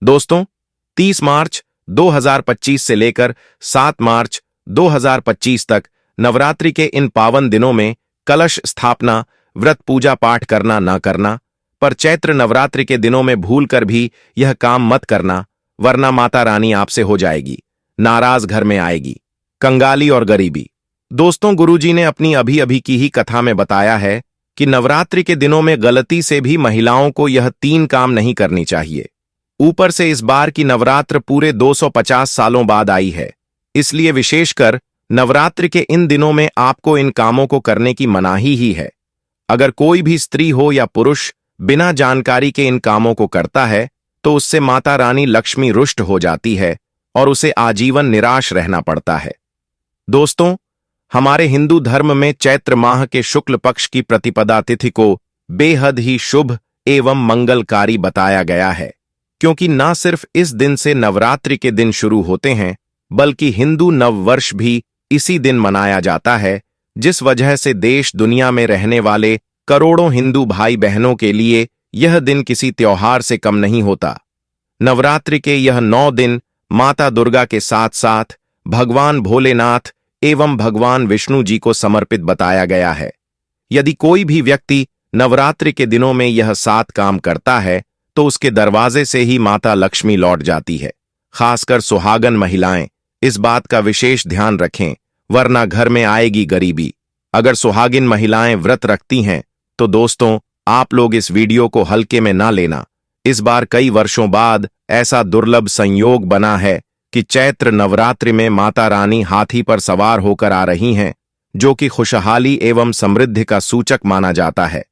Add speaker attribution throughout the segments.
Speaker 1: दोस्तों, 30 मार्च 2025 से लेकर 7 मार्च 2025 तक नवरात्रि के इन पावन दिनों में कलश स्थापना, व्रत पूजा पाठ करना न करना, पर चैत्र नवरात्रि के दिनों में भूलकर भी यह काम मत करना, वरना माता रानी आपसे हो जाएगी, नाराज घर में आएगी। कंगाली और गरीबी। दोस्तों, गुरुजी ने अपनी अभी अभी की ही कथा में बताया है कि नवरात्रि के दिनों में गलती से भी महिलाओं को यह 3 काम नहीं करनी चाहिए। ऊपर से इस बार की नवरात्र पूरे 250 सालों बाद आई है, इसलिए विशेषकर नवरात्रि के इन दिनों में आपको इन कामों को करने की मनाही ही है। अगर कोई भी स्त्री हो या पुरुष बिना जानकारी के इन कामों को करता है तो उससे माता रानी लक्ष्मी रुष्ट हो जाती है और उसे आजीवन निराश रहना पड़ता है। दोस्तों, हमारे हिंदू धर्म में चैत्र माह के शुक्ल पक्ष की प्रतिपदा तिथि को बेहद ही शुभ एवं मंगलकारी बताया गया है, क्योंकि न सिर्फ इस दिन से नवरात्रि के दिन शुरू होते हैं, बल्कि हिंदू नववर्ष भी इसी दिन मनाया जाता है, जिस वजह से देश दुनिया में रहने वाले करोड़ों हिंदू भाई बहनों के लिए यह दिन किसी त्योहार से कम नहीं होता। नवरात्रि के यह 9 दिन माता दुर्गा के साथ साथ भगवान भोलेनाथ एवं भगवान विष्णु जी को समर्पित बताया गया है। यदि कोई भी व्यक्ति नवरात्रि के दिनों में यह 7 काम करता है तो उसके दरवाजे से ही माता लक्ष्मी लौट जाती है। खासकर सुहागन महिलाएं इस बात का विशेष ध्यान रखें, वरना घर में आएगी गरीबी। अगर सुहागिन महिलाएं व्रत रखती हैं तो दोस्तों, आप लोग इस वीडियो को हल्के में ना लेना। इस बार कई वर्षों बाद ऐसा दुर्लभ संयोग बना है कि चैत्र नवरात्रि में माता रानी हाथी पर सवार होकर आ रही हैं, जो कि खुशहाली एवं समृद्धि का सूचक माना जाता है।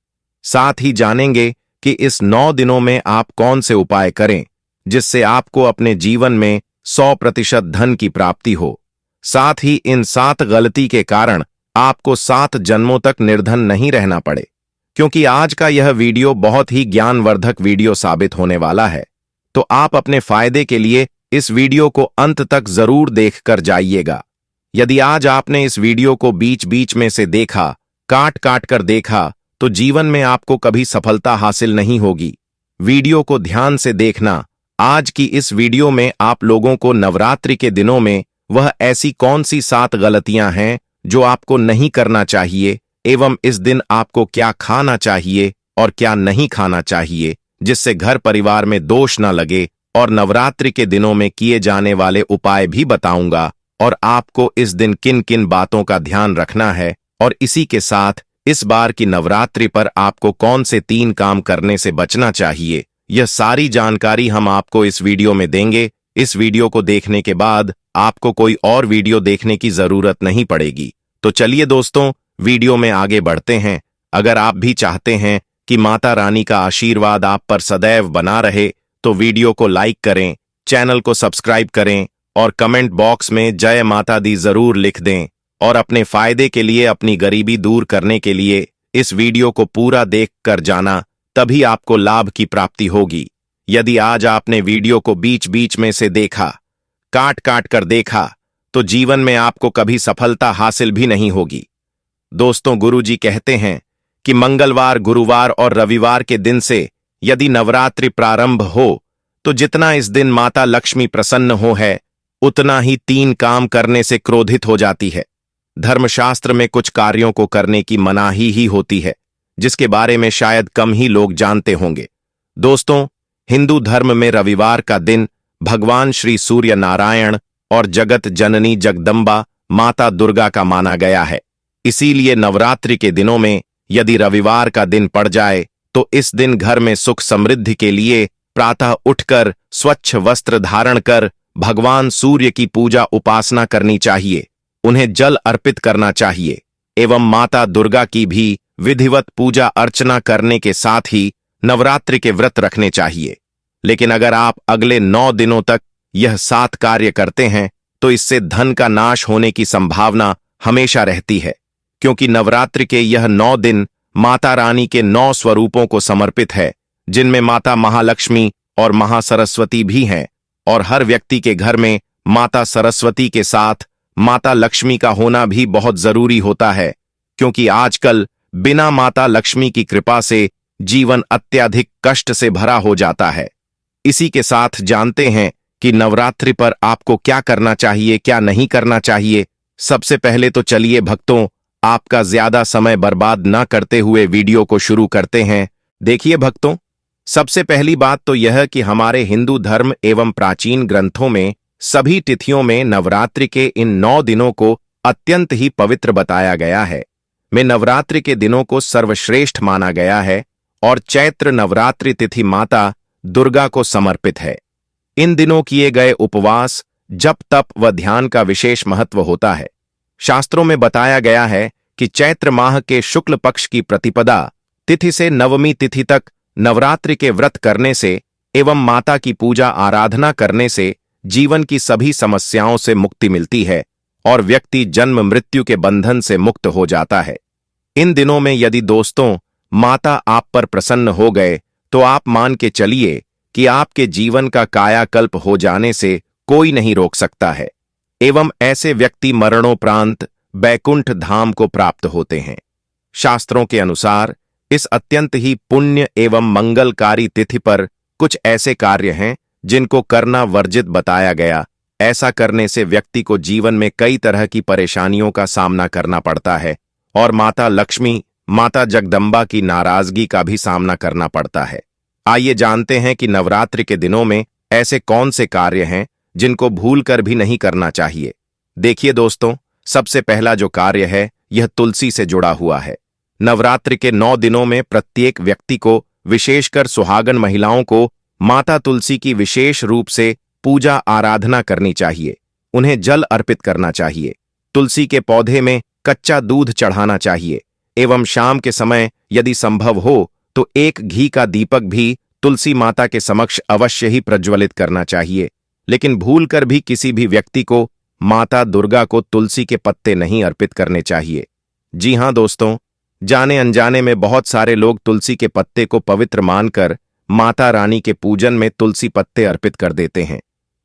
Speaker 1: साथ ही जानेंगे कि इस 9 दिनों में आप कौन से उपाय करें जिससे आपको अपने जीवन में 100% धन की प्राप्ति हो। साथ ही इन 7 गलती के कारण आपको 7 जन्मों तक निर्धन नहीं रहना पड़े। क्योंकि आज का यह वीडियो बहुत ही ज्ञानवर्धक वीडियो साबित होने वाला है, तो आप अपने फायदे के लिए इस वीडियो को अंत तक जरूर देखकर जाइएगा। यदि आज आपने इस वीडियो को बीच बीच में से देखा, काट काट कर देखा, तो जीवन में आपको कभी सफलता हासिल नहीं होगी। वीडियो को ध्यान से देखना। आज की इस वीडियो में आप लोगों को नवरात्रि के दिनों में वह ऐसी कौन सी 7 गलतियां हैं जो आपको नहीं करना चाहिए, एवं इस दिन आपको क्या खाना चाहिए और क्या नहीं खाना चाहिए, जिससे घर परिवार में दोष न लगे, और नवरात्रि के दिनों में किए जाने वाले उपाय भी बताऊंगा, और आपको इस दिन किन किन बातों का ध्यान रखना है, और इसी के साथ इस बार की नवरात्रि पर आपको कौन से 3 काम करने से बचना चाहिए, यह सारी जानकारी हम आपको इस वीडियो में देंगे। इस वीडियो को देखने के बाद आपको कोई और वीडियो देखने की जरूरत नहीं पड़ेगी। तो चलिए दोस्तों, वीडियो में आगे बढ़ते हैं। अगर आप भी चाहते हैं कि माता रानी का आशीर्वाद आप पर सदैव बना रहे, तो वीडियो को लाइक करें, चैनल को सब्सक्राइब करें और कमेंट बॉक्स में जय माता दी जरूर लिख दें। और अपने फायदे के लिए, अपनी गरीबी दूर करने के लिए इस वीडियो को पूरा देख कर जाना, तभी आपको लाभ की प्राप्ति होगी। यदि आज आपने वीडियो को बीच बीच में से देखा, काट काट कर देखा, तो जीवन में आपको कभी सफलता हासिल भी नहीं होगी। दोस्तों, गुरुजी कहते हैं कि मंगलवार, गुरुवार और रविवार के दिन से यदि नवरात्रि प्रारंभ हो तो जितना इस दिन माता लक्ष्मी प्रसन्न हो है, उतना ही 3 काम करने से क्रोधित हो जाती है। धर्मशास्त्र में कुछ कार्यों को करने की मनाही ही होती है, जिसके बारे में शायद कम ही लोग जानते होंगे। दोस्तों, हिंदू धर्म में रविवार का दिन भगवान श्री सूर्य नारायण और जगत जननी जगदम्बा माता दुर्गा का माना गया है। इसीलिए नवरात्रि के दिनों में यदि रविवार का दिन पड़ जाए तो इस दिन घर में सुख समृद्धि के लिए प्रातः उठकर स्वच्छ वस्त्र धारण कर भगवान सूर्य की पूजा उपासना करनी चाहिए, उन्हें जल अर्पित करना चाहिए एवं माता दुर्गा की भी विधिवत पूजा अर्चना करने के साथ ही नवरात्रि के व्रत रखने चाहिए। लेकिन अगर आप अगले 9 दिनों तक यह 7 कार्य करते हैं तो इससे धन का नाश होने की संभावना हमेशा रहती है, क्योंकि नवरात्रि के यह 9 दिन माता रानी के 9 स्वरूपों को समर्पित है, जिनमें माता महालक्ष्मी और महासरस्वती भी हैं। और हर व्यक्ति के घर में माता सरस्वती के साथ माता लक्ष्मी का होना भी बहुत जरूरी होता है, क्योंकि आजकल बिना माता लक्ष्मी की कृपा से जीवन अत्यधिक कष्ट से भरा हो जाता है। इसी के साथ जानते हैं कि नवरात्रि पर आपको क्या करना चाहिए, क्या नहीं करना चाहिए। सबसे पहले तो चलिए भक्तों, आपका ज्यादा समय बर्बाद न करते हुए वीडियो को शुरू करते हैं। देखिए भक्तों, सबसे पहली बात तो यह कि हमारे हिंदू धर्म एवं प्राचीन ग्रंथों में सभी तिथियों में नवरात्रि के इन 9 दिनों को अत्यंत ही पवित्र बताया गया है। में नवरात्रि के दिनों को सर्वश्रेष्ठ माना गया है और चैत्र नवरात्रि तिथि माता दुर्गा को समर्पित है। इन दिनों किए गए उपवास, जप, तप व ध्यान का विशेष महत्व होता है। शास्त्रों में बताया गया है कि चैत्र माह के शुक्ल पक्ष की प्रतिपदा तिथि से नवमी तिथि तक नवरात्रि के व्रत करने से एवं माता की पूजा आराधना करने से जीवन की सभी समस्याओं से मुक्ति मिलती है और व्यक्ति जन्म मृत्यु के बंधन से मुक्त हो जाता है। इन दिनों में यदि दोस्तों माता आप पर प्रसन्न हो गए तो आप मान के चलिए कि आपके जीवन का कायाकल्प हो जाने से कोई नहीं रोक सकता है एवं ऐसे व्यक्ति मरणोपरांत बैकुंठ धाम को प्राप्त होते हैं। शास्त्रों के अनुसार इस अत्यंत ही पुण्य एवं मंगलकारी तिथि पर कुछ ऐसे कार्य हैं जिनको करना वर्जित बताया गया। ऐसा करने से व्यक्ति को जीवन में कई तरह की परेशानियों का सामना करना पड़ता है और माता लक्ष्मी, माता जगदम्बा की नाराजगी का भी सामना करना पड़ता है। आइए जानते हैं कि नवरात्रि के दिनों में ऐसे कौन से कार्य हैं जिनको भूलकर भी नहीं करना चाहिए। देखिए दोस्तों, सबसे पहला जो कार्य है यह तुलसी से जुड़ा हुआ है। नवरात्रि के 9 दिनों में प्रत्येक व्यक्ति को, विशेषकर सुहागन महिलाओं को, माता तुलसी की विशेष रूप से पूजा आराधना करनी चाहिए। उन्हें जल अर्पित करना चाहिए। तुलसी के पौधे में कच्चा दूध चढ़ाना चाहिए एवं शाम के समय यदि संभव हो तो एक घी का दीपक भी तुलसी माता के समक्ष अवश्य ही प्रज्वलित करना चाहिए। लेकिन भूलकर भी किसी भी व्यक्ति को माता दुर्गा को तुलसी के पत्ते नहीं अर्पित करने चाहिए। जी हां दोस्तों, जाने अनजाने में बहुत सारे लोग तुलसी के पत्ते को पवित्र मानकर माता रानी के पूजन में तुलसी पत्ते अर्पित कर देते हैं।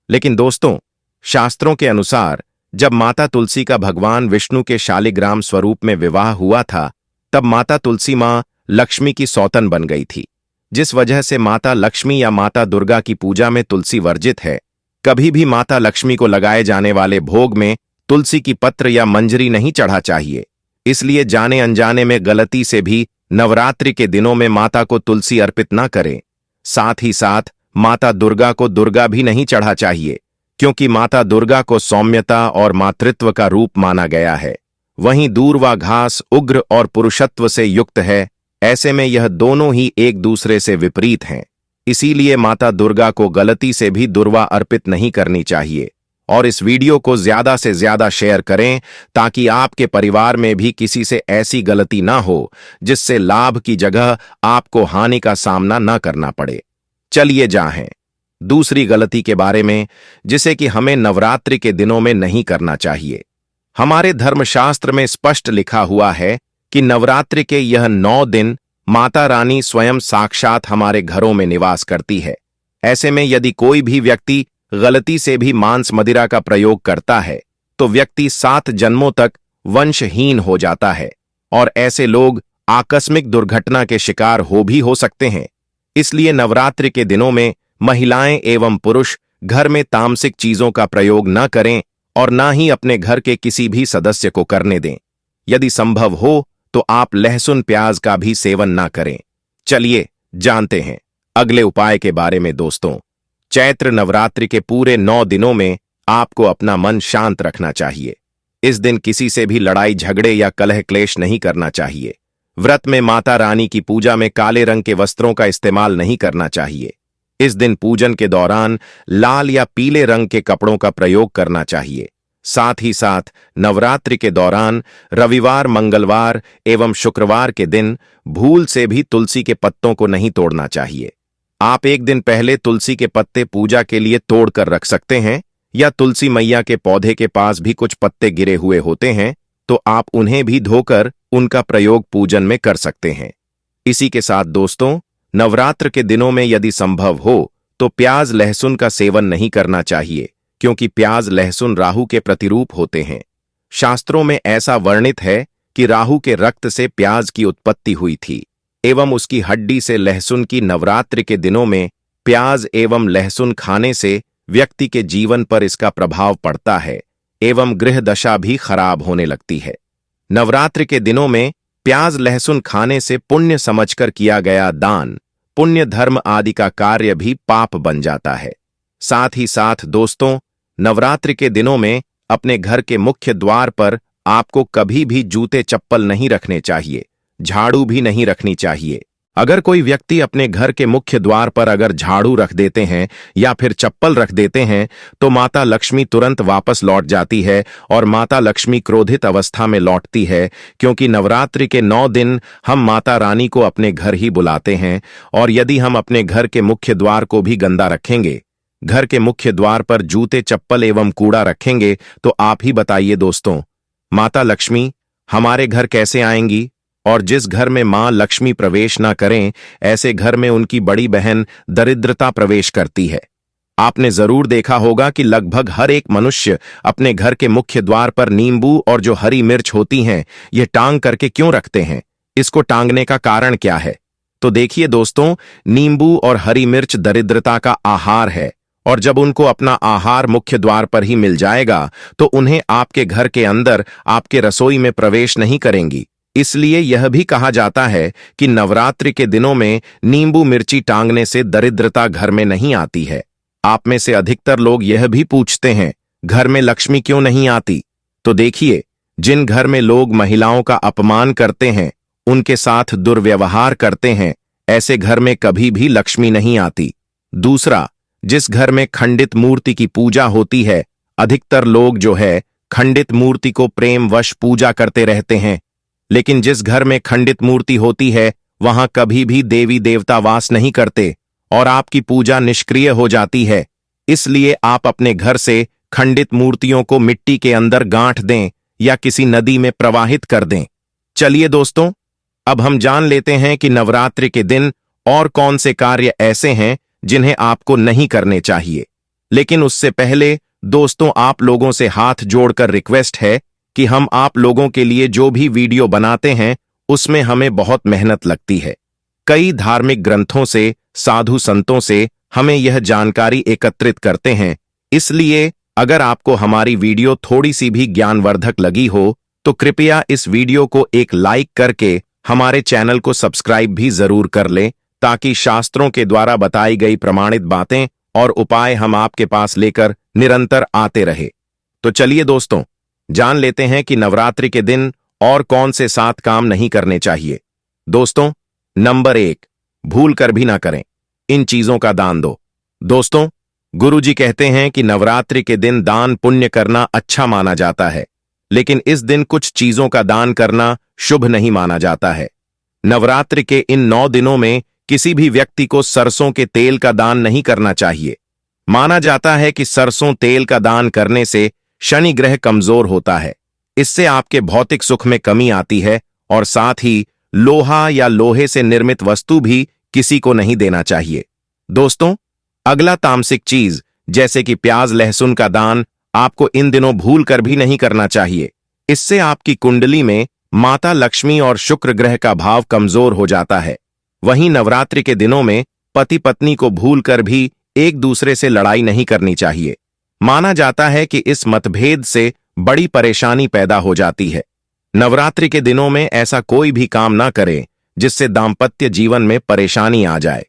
Speaker 1: लेकिन दोस्तों, शास्त्रों के अनुसार जब माता तुलसी का भगवान विष्णु के शालिग्राम स्वरूप में विवाह हुआ था, तब माता तुलसी मां लक्ष्मी की सौतन बन गई थी, जिस वजह से माता लक्ष्मी या माता दुर्गा की पूजा में तुलसी वर्जित है। कभी भी माता लक्ष्मी को लगाए जाने वाले भोग में तुलसी की पत्र या मंजरी नहीं चढ़ा चाहिए। इसलिए जाने अनजाने में गलती से भी नवरात्रि के दिनों में माता को तुलसी अर्पित न करें। साथ ही साथ माता दुर्गा को दुर्गा भी नहीं चढ़ा चाहिए, क्योंकि माता दुर्गा को सौम्यता और मातृत्व का रूप माना गया है। वहीं दूर्वा घास उग्र और पुरुषत्व से युक्त है। ऐसे में यह दोनों ही एक दूसरे से विपरीत हैं। इसीलिए माता दुर्गा को गलती से भी दुर्वा अर्पित नहीं करनी चाहिए। और इस वीडियो को ज्यादा से ज्यादा शेयर करें ताकि आपके परिवार में भी किसी से ऐसी गलती ना हो जिससे लाभ की जगह आपको हानि का सामना न करना पड़े। चलिए जाएं दूसरी गलती के बारे में, जिसे कि हमें नवरात्रि के दिनों में नहीं करना चाहिए। हमारे धर्मशास्त्र में स्पष्ट लिखा हुआ है कि नवरात्रि के यह 9 दिन माता रानी स्वयं साक्षात हमारे घरों में निवास करती है। ऐसे में यदि कोई भी व्यक्ति गलती से भी मांस मदिरा का प्रयोग करता है तो व्यक्ति 7 जन्मों तक वंशहीन हो जाता है और ऐसे लोग आकस्मिक दुर्घटना के शिकार हो सकते हैं। इसलिए नवरात्रि के दिनों में महिलाएं एवं पुरुष घर में तामसिक चीजों का प्रयोग न करें और न ही अपने घर के किसी भी सदस्य को करने दें। यदि संभव हो तो आप लहसुन प्याज का भी सेवन न करें। चलिए जानते हैं अगले उपाय के बारे में दोस्तों। चैत्र नवरात्रि के पूरे 9 दिनों में आपको अपना मन शांत रखना चाहिए। इस दिन किसी से भी लड़ाई झगड़े या कलह क्लेश नहीं करना चाहिए। व्रत में माता रानी की पूजा में काले रंग के वस्त्रों का इस्तेमाल नहीं करना चाहिए। इस दिन पूजन के दौरान लाल या पीले रंग के कपड़ों का प्रयोग करना चाहिए। साथ ही साथ नवरात्रि के दौरान रविवार, मंगलवार एवं शुक्रवार के दिन भूल से भी तुलसी के पत्तों को नहीं तोड़ना चाहिए। आप एक दिन पहले तुलसी के पत्ते पूजा के लिए तोड़कर रख सकते हैं, या तुलसी मैया के पौधे के पास भी कुछ पत्ते गिरे हुए होते हैं तो आप उन्हें भी धोकर उनका प्रयोग पूजन में कर सकते हैं। इसी के साथ दोस्तों, नवरात्र के दिनों में यदि संभव हो तो प्याज लहसुन का सेवन नहीं करना चाहिए, क्योंकि प्याज लहसुन राहु के प्रतिरूप होते हैं। शास्त्रों में ऐसा वर्णित है कि राहु के रक्त से प्याज की उत्पत्ति हुई थी एवं उसकी हड्डी से लहसुन की नवरात्रि के दिनों में प्याज एवं लहसुन खाने से व्यक्ति के जीवन पर इसका प्रभाव पड़ता है एवं गृह दशा भी खराब होने लगती है। नवरात्रि के दिनों में प्याज लहसुन खाने से पुण्य समझकर किया गया दान, पुण्य धर्म आदि का कार्य भी पाप बन जाता है। साथ ही साथ दोस्तों, नवरात्रि के दिनों में अपने घर के मुख्य द्वार पर आपको कभी भी जूते चप्पल नहीं रखने चाहिए, झाड़ू भी नहीं रखनी चाहिए। अगर कोई व्यक्ति अपने घर के मुख्य द्वार पर अगर झाड़ू रख देते हैं या फिर चप्पल रख देते हैं तो माता लक्ष्मी तुरंत वापस लौट जाती है और माता लक्ष्मी क्रोधित अवस्था में लौटती है, क्योंकि नवरात्रि के 9 दिन हम माता रानी को अपने घर ही बुलाते हैं। और यदि हम अपने घर के मुख्य द्वार को भी गंदा रखेंगे, घर के मुख्य द्वार पर जूते चप्पल एवं कूड़ा रखेंगे, तो आप ही बताइए दोस्तों, माता लक्ष्मी हमारे घर कैसे आएंगी? और जिस घर में मां लक्ष्मी प्रवेश ना करें, ऐसे घर में उनकी बड़ी बहन दरिद्रता प्रवेश करती है। आपने जरूर देखा होगा कि लगभग हर एक मनुष्य अपने घर के मुख्य द्वार पर नींबू और जो हरी मिर्च होती हैं, ये टांग करके क्यों रखते हैं? इसको टांगने का कारण क्या है? तो देखिए दोस्तों, नींबू और हरी मिर्च दरिद्रता का आहार है, और जब उनको अपना आहार मुख्य द्वार पर ही मिल जाएगा तो उन्हें आपके घर के अंदर आपके रसोई में प्रवेश नहीं करेंगी। इसलिए यह भी कहा जाता है कि नवरात्रि के दिनों में नींबू मिर्ची टांगने से दरिद्रता घर में नहीं आती है। आप में से अधिकतर लोग यह भी पूछते हैं, घर में लक्ष्मी क्यों नहीं आती? तो देखिए, जिन घर में लोग महिलाओं का अपमान करते हैं, उनके साथ दुर्व्यवहार करते हैं, ऐसे घर में कभी भी लक्ष्मी नहीं आती। दूसरा, जिस घर में खंडित मूर्ति की पूजा होती है, अधिकतर लोग जो है खंडित मूर्ति को प्रेमवश पूजा करते रहते हैं, लेकिन जिस घर में खंडित मूर्ति होती है वहां कभी भी देवी देवता वास नहीं करते और आपकी पूजा निष्क्रिय हो जाती है। इसलिए आप अपने घर से खंडित मूर्तियों को मिट्टी के अंदर गांठ दें या किसी नदी में प्रवाहित कर दें। चलिए दोस्तों, अब हम जान लेते हैं कि नवरात्रि के दिन और कौन से कार्य ऐसे हैं जिन्हें आपको नहीं करने चाहिए। लेकिन उससे पहले दोस्तों, आप लोगों से हाथ जोड़कर रिक्वेस्ट है कि हम आप लोगों के लिए जो भी वीडियो बनाते हैं उसमें हमें बहुत मेहनत लगती है। कई धार्मिक ग्रंथों से, साधु संतों से हमें यह जानकारी एकत्रित करते हैं। इसलिए अगर आपको हमारी वीडियो थोड़ी सी भी ज्ञानवर्धक लगी हो तो कृपया इस वीडियो को एक लाइक करके हमारे चैनल को सब्सक्राइब भी जरूर कर लें, ताकि शास्त्रों के द्वारा बताई गई प्रमाणित बातें और उपाय हम आपके पास लेकर निरंतर आते रहे। तो चलिए दोस्तों, जान लेते हैं कि नवरात्रि के दिन और कौन से 7 काम नहीं करने चाहिए। दोस्तों, नंबर 1, भूल कर भी ना करें, इन चीजों का दान दो। दोस्तों, गुरुजी कहते हैं कि नवरात्रि के दिन दान पुण्य करना अच्छा माना जाता है, लेकिन इस दिन कुछ चीजों का दान करना शुभ नहीं माना जाता है। नवरात्रि के इन 9 दिनों में किसी भी व्यक्ति को सरसों के तेल का दान नहीं करना चाहिए। माना जाता है कि सरसों तेल का दान करने से शनि ग्रह कमजोर होता है, इससे आपके भौतिक सुख में कमी आती है, और साथ ही लोहा या लोहे से निर्मित वस्तु भी किसी को नहीं देना चाहिए। दोस्तों, अगला तामसिक चीज जैसे कि प्याज लहसुन का दान आपको इन दिनों भूल कर भी नहीं करना चाहिए। इससे आपकी कुंडली में माता लक्ष्मी और शुक्र ग्रह का भाव कमजोर हो जाता है। वहीं नवरात्रि के दिनों में पति पत्नी को भूल कर भी एक दूसरे से लड़ाई नहीं करनी चाहिए। माना जाता है कि इस मतभेद से बड़ी परेशानी पैदा हो जाती है। नवरात्रि के दिनों में ऐसा कोई भी काम ना करें जिससे दाम्पत्य जीवन में परेशानी आ जाए।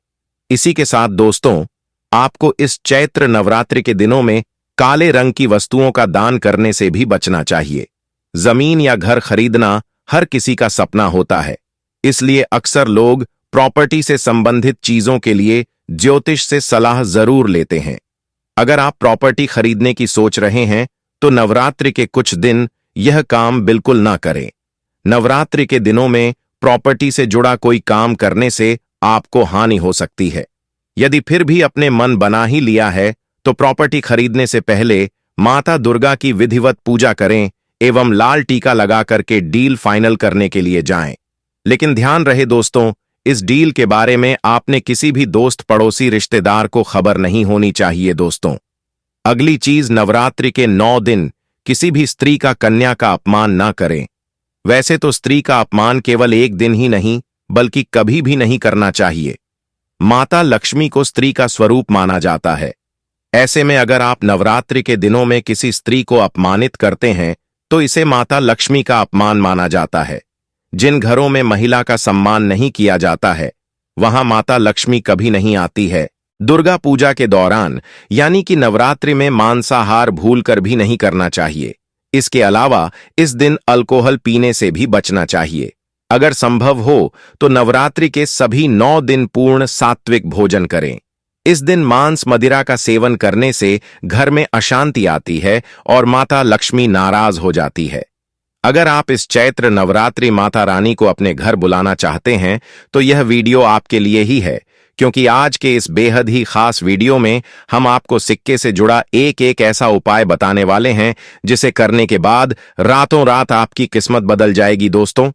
Speaker 1: इसी के साथ दोस्तों, आपको इस चैत्र नवरात्रि के दिनों में काले रंग की वस्तुओं का दान करने से भी बचना चाहिए। जमीन या घर खरीदना हर किसी का सपना होता है, इसलिए अक्सर लोग प्रॉपर्टी से संबंधित चीजों के लिए ज्योतिष से सलाह जरूर लेते हैं। अगर आप प्रॉपर्टी खरीदने की सोच रहे हैं तो नवरात्रि के कुछ दिन यह काम बिल्कुल ना करें। नवरात्रि के दिनों में प्रॉपर्टी से जुड़ा कोई काम करने से आपको हानि हो सकती है। यदि फिर भी अपने मन बना ही लिया है तो प्रॉपर्टी खरीदने से पहले माता दुर्गा की विधिवत पूजा करें एवं लाल टीका लगा करके डील फाइनल करने के लिए जाएं। लेकिन ध्यान रहे दोस्तों, इस डील के बारे में आपने किसी भी दोस्त पड़ोसी रिश्तेदार को खबर नहीं होनी चाहिए। दोस्तों, अगली चीज, नवरात्रि के 9 दिन किसी भी स्त्री का कन्या का अपमान ना करें। वैसे तो स्त्री का अपमान केवल एक दिन ही नहीं बल्कि कभी भी नहीं करना चाहिए। माता लक्ष्मी को स्त्री का स्वरूप माना जाता है। ऐसे में अगर आप नवरात्रि के दिनों में किसी स्त्री को अपमानित करते हैं तो इसे माता लक्ष्मी का अपमान माना जाता है। जिन घरों में महिला का सम्मान नहीं किया जाता है वहां माता लक्ष्मी कभी नहीं आती है। दुर्गा पूजा के दौरान यानी कि नवरात्रि में मांसाहार भूलकर भी नहीं करना चाहिए। इसके अलावा इस दिन अल्कोहल पीने से भी बचना चाहिए। अगर संभव हो तो नवरात्रि के सभी 9 दिन पूर्ण सात्विक भोजन करें। इस दिन मांस मदिरा का सेवन करने से घर में अशांति आती है और माता लक्ष्मी नाराज हो जाती है। अगर आप इस चैत्र नवरात्रि माता रानी को अपने घर बुलाना चाहते हैं तो यह वीडियो आपके लिए ही है, क्योंकि आज के इस बेहद ही खास वीडियो में हम आपको सिक्के से जुड़ा एक एक ऐसा उपाय बताने वाले हैं जिसे करने के बाद रातों रात आपकी किस्मत बदल जाएगी। दोस्तों,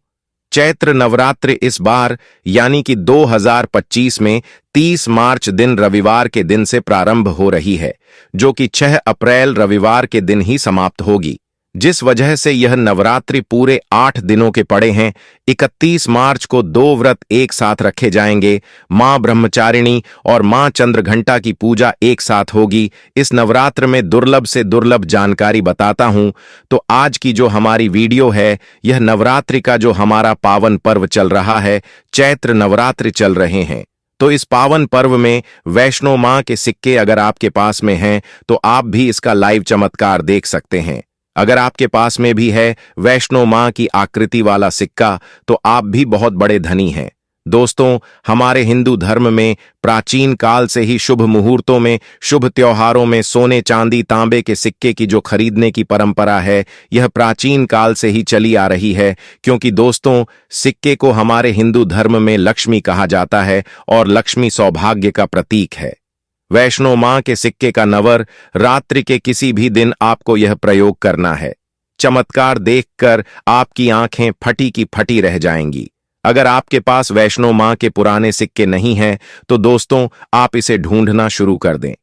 Speaker 1: चैत्र नवरात्रि इस बार यानी कि 2025 में 30 मार्च दिन रविवार के दिन से प्रारंभ हो रही है, जो कि 6 अप्रैल रविवार के दिन ही समाप्त होगी, जिस वजह से यह नवरात्रि पूरे 8 दिनों के पड़े हैं। 31 मार्च को 2 व्रत एक साथ रखे जाएंगे। मां ब्रह्मचारिणी और मां चंद्रघंटा की पूजा एक साथ होगी। इस नवरात्र में दुर्लभ से दुर्लभ जानकारी बताता हूं। तो आज की जो हमारी वीडियो है, यह नवरात्रि का जो हमारा पावन पर्व चल रहा है, चैत्र नवरात्रि चल रहे हैं, तो इस पावन पर्व में वैष्णो मां के सिक्के अगर आपके पास में हैं तो आप भी इसका लाइव चमत्कार देख सकते हैं। अगर आपके पास में भी है वैष्णो मां की आकृति वाला सिक्का तो आप भी बहुत बड़े धनी हैं। दोस्तों, हमारे हिंदू धर्म में प्राचीन काल से ही शुभ मुहूर्तों में, शुभ त्योहारों में सोने चांदी तांबे के सिक्के की जो खरीदने की परंपरा है, यह प्राचीन काल से ही चली आ रही है। क्योंकि दोस्तों, सिक्के को हमारे हिंदू धर्म में लक्ष्मी कहा जाता है और लक्ष्मी सौभाग्य का प्रतीक है। वैष्णो मां के सिक्के का नवर रात्रि के किसी भी दिन आपको यह प्रयोग करना है। चमत्कार देखकर आपकी आंखें फटी की फटी रह जाएंगी। अगर आपके पास वैष्णो मां के पुराने सिक्के नहीं हैं तो दोस्तों, आप इसे ढूंढना शुरू कर दें।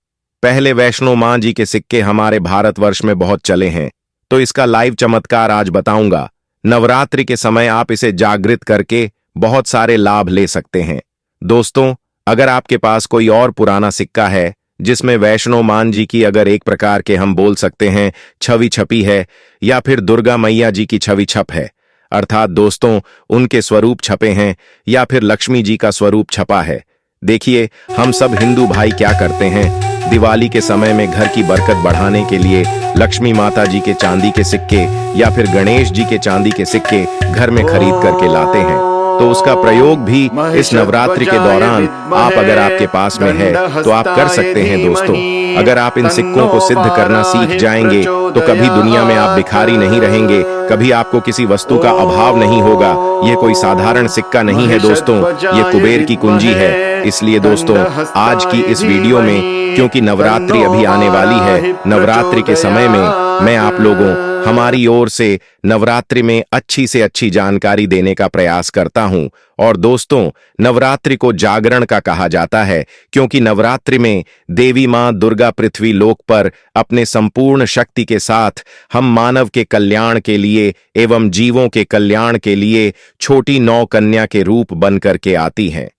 Speaker 1: पहले वैष्णो मां जी के सिक्के हमारे भारतवर्ष में बहुत चले हैं, तो इसका लाइव चमत्कार आज बताऊंगा। नवरात्रि के समय आप इसे जागृत करके बहुत सारे लाभ ले सकते हैं। दोस्तों, अगर आपके पास कोई और पुराना सिक्का है जिसमें वैष्णो मां जी की अगर एक प्रकार के हम बोल सकते हैं छवि छपी है, या फिर दुर्गा मैया जी की छवि छप है, अर्थात दोस्तों उनके स्वरूप छपे हैं, या फिर लक्ष्मी जी का स्वरूप छपा है। देखिए, हम सब हिंदू भाई क्या करते हैं, दिवाली के समय में घर की बरकत बढ़ाने के लिए लक्ष्मी माता जी के चांदी के सिक्के या फिर गणेश जी के चांदी के सिक्के घर में खरीद करके लाते हैं। तो उसका प्रयोग भी इस नवरात्रि के दौरान आप अगर आपके पास में है तो आप कर सकते हैं। दोस्तों, अगर आप इन सिक्कों को सिद्ध करना सीख जाएंगे तो कभी दुनिया में आप भिखारी नहीं रहेंगे, कभी आपको किसी वस्तु का अभाव नहीं होगा। यह कोई साधारण सिक्का नहीं है दोस्तों, ये कुबेर की कुंजी है। इसलिए दोस्तों, आज की इस वीडियो में, क्योंकि नवरात्रि अभी आने वाली है, नवरात्रि के समय में मैं आप लोगों हमारी ओर से नवरात्रि में अच्छी से अच्छी जानकारी देने का प्रयास करता हूं। और दोस्तों, नवरात्रि को जागरण का कहा जाता है, क्योंकि नवरात्रि में देवी मां दुर्गा पृथ्वी लोक पर अपने संपूर्ण शक्ति के साथ हम मानव के कल्याण के लिए एवं जीवों के कल्याण के लिए छोटी 9 कन्या के रूप बन करके आती हैं।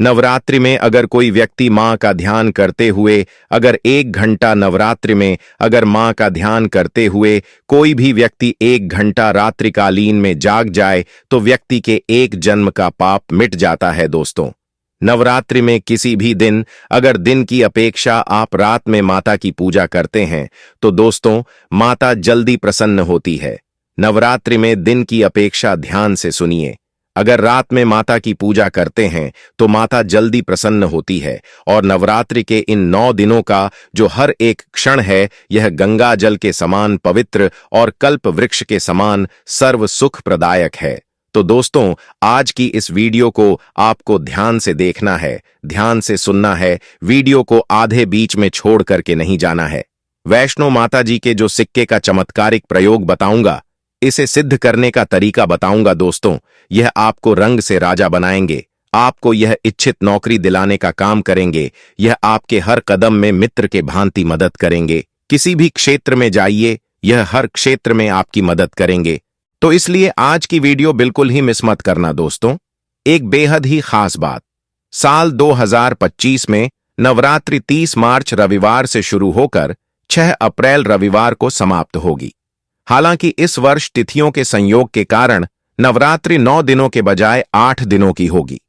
Speaker 1: नवरात्रि में अगर कोई व्यक्ति मां का ध्यान करते हुए, अगर 1 घंटा नवरात्रि में अगर मां का ध्यान करते हुए कोई भी व्यक्ति 1 घंटा रात्रिकालीन में जाग जाए तो व्यक्ति के 1 जन्म का पाप मिट जाता है। दोस्तों, नवरात्रि में किसी भी दिन अगर दिन की अपेक्षा आप रात में माता की पूजा करते हैं तो दोस्तों, माता जल्दी प्रसन्न होती है। नवरात्रि में दिन की अपेक्षा ध्यान से सुनिए, अगर रात में माता की पूजा करते हैं तो माता जल्दी प्रसन्न होती है। और नवरात्रि के इन 9 दिनों का जो हर एक क्षण है, यह गंगा जल के समान पवित्र और कल्प वृक्ष के समान सर्व सुख प्रदायक है। तो दोस्तों, आज की इस वीडियो को आपको ध्यान से देखना है, ध्यान से सुनना है, वीडियो को आधे बीच में छोड़ करके नहीं जाना है। वैष्णो माता जी के जो सिक्के का चमत्कारिक प्रयोग बताऊंगा, इसे सिद्ध करने का तरीका बताऊंगा। दोस्तों, यह आपको रंग से राजा बनाएंगे, आपको यह इच्छित नौकरी दिलाने का काम करेंगे, यह आपके हर कदम में मित्र के भांति मदद करेंगे। किसी भी क्षेत्र में जाइए, यह हर क्षेत्र में आपकी मदद करेंगे। तो इसलिए आज की वीडियो बिल्कुल ही मिस मत करना। दोस्तों, एक बेहद ही खास बात, साल 2025 में नवरात्रि 30 मार्च रविवार से शुरू होकर 6 अप्रैल रविवार को समाप्त होगी। हालांकि इस वर्ष तिथियों के संयोग के कारण नवरात्रि 9 दिनों के बजाय 8 दिनों की होगी।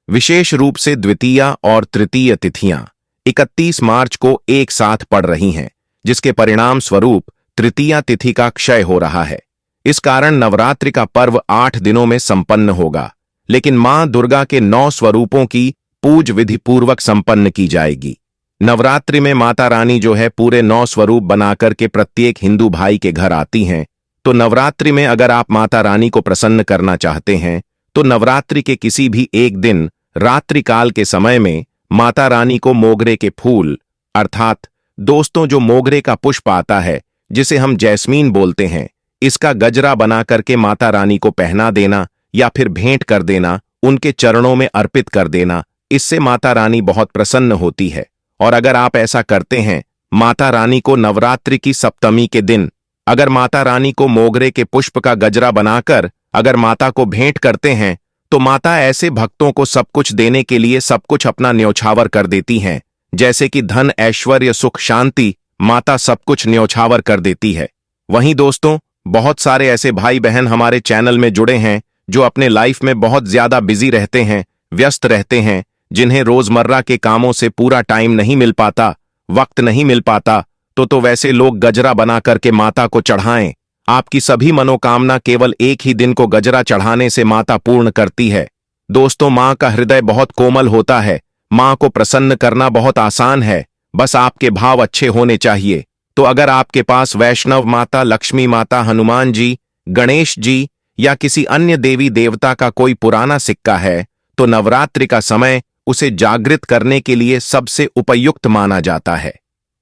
Speaker 1: विशेष रूप से द्वितीया और तृतीय तिथियां 31 मार्च को एक साथ पड़ रही हैं, जिसके परिणाम स्वरूप तृतीया तिथि का क्षय हो रहा है। इस कारण नवरात्रि का पर्व 8 दिनों में संपन्न होगा, लेकिन मां दुर्गा के 9 स्वरूपों की पूज विधि पूर्वक संपन्न की जाएगी। नवरात्रि में माता रानी जो है पूरे 9 स्वरूप बनाकर के प्रत्येक हिंदू भाई के घर आती हैं। तो नवरात्रि में अगर आप माता रानी को प्रसन्न करना चाहते हैं तो नवरात्रि के किसी भी एक दिन रात्रि काल के समय में माता रानी को मोगरे के फूल अर्थात दोस्तों जो मोगरे का पुष्प आता है जिसे हम जैस्मीन बोलते हैं, इसका गजरा बना करके माता रानी को पहना देना या फिर भेंट कर देना, उनके चरणों में अर्पित कर देना। इससे माता रानी बहुत प्रसन्न होती है। और अगर आप ऐसा करते हैं, माता रानी को नवरात्रि की सप्तमी के दिन अगर माता रानी को मोगरे के पुष्प का गजरा बनाकर अगर माता को भेंट करते हैं तो माता ऐसे भक्तों को सब कुछ देने के लिए सब कुछ अपना न्योछावर कर देती हैं, जैसे कि धन, ऐश्वर्य, सुख, शांति, माता सब कुछ न्योछावर कर देती है। वहीं दोस्तों, बहुत सारे ऐसे भाई बहन हमारे चैनल में जुड़े हैं जो अपने लाइफ में बहुत ज्यादा बिजी रहते हैं, व्यस्त रहते हैं, जिन्हें रोजमर्रा के कामों से पूरा टाइम नहीं मिल पाता, वक्त नहीं मिल पाता। तो वैसे लोग गजरा बना करके माता को चढ़ाएं। आपकी सभी मनोकामना केवल एक ही दिन को गजरा चढ़ाने से माता पूर्ण करती है। दोस्तों, मां का हृदय बहुत कोमल होता है। मां को प्रसन्न करना बहुत आसान है, बस आपके भाव अच्छे होने चाहिए। तो अगर आपके पास वैष्णव माता, लक्ष्मी माता, हनुमान जी, गणेश जी या किसी अन्य देवी देवता का कोई पुराना सिक्का है तो नवरात्रि का समय उसे जागृत करने के लिए सबसे उपयुक्त माना जाता है।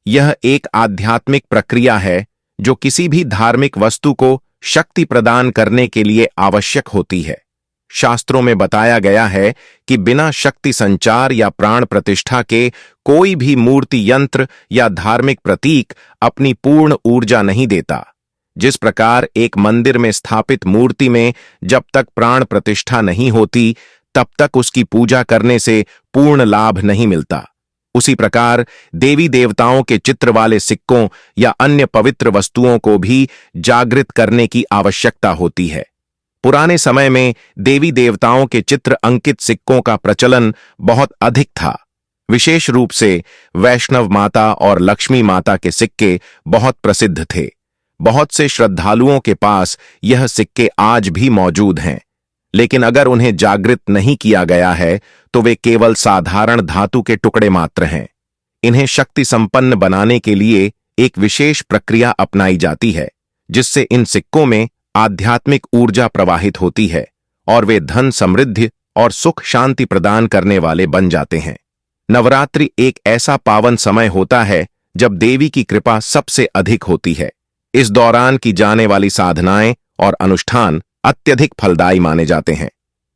Speaker 1: यह एक आध्यात्मिक प्रक्रिया है जो किसी भी धार्मिक वस्तु को शक्ति प्रदान करने के लिए आवश्यक होती है। शास्त्रों में बताया गया है कि बिना शक्ति संचार या प्राण प्रतिष्ठा के कोई भी मूर्ति, यंत्र या धार्मिक प्रतीक अपनी पूर्ण ऊर्जा नहीं देता। जिस प्रकार एक मंदिर में स्थापित मूर्ति में जब तक प्राण प्रतिष्ठा नहीं होती तब तक उसकी पूजा करने से पूर्ण लाभ नहीं मिलता, उसी प्रकार देवी देवताओं के चित्र वाले सिक्कों या अन्य पवित्र वस्तुओं को भी जागृत करने की आवश्यकता होती है। पुराने समय में देवी देवताओं के चित्र अंकित सिक्कों का प्रचलन बहुत अधिक था। विशेष रूप से वैष्णव माता और लक्ष्मी माता के सिक्के बहुत प्रसिद्ध थे। बहुत से श्रद्धालुओं के पास यह सिक्के आज भी मौजूद हैं, लेकिन अगर उन्हें जागृत नहीं किया गया है तो वे केवल साधारण धातु के टुकड़े मात्र हैं। इन्हें शक्ति संपन्न बनाने के लिए एक विशेष प्रक्रिया अपनाई जाती है, जिससे इन सिक्कों में आध्यात्मिक ऊर्जा प्रवाहित होती है और वे धन, समृद्धि और सुख शांति प्रदान करने वाले बन जाते हैं। नवरात्रि एक ऐसा पावन समय होता है जब देवी की कृपा सबसे अधिक होती है। इस दौरान की जाने वाली साधनाएं और अनुष्ठान अत्यधिक फलदायी माने जाते हैं।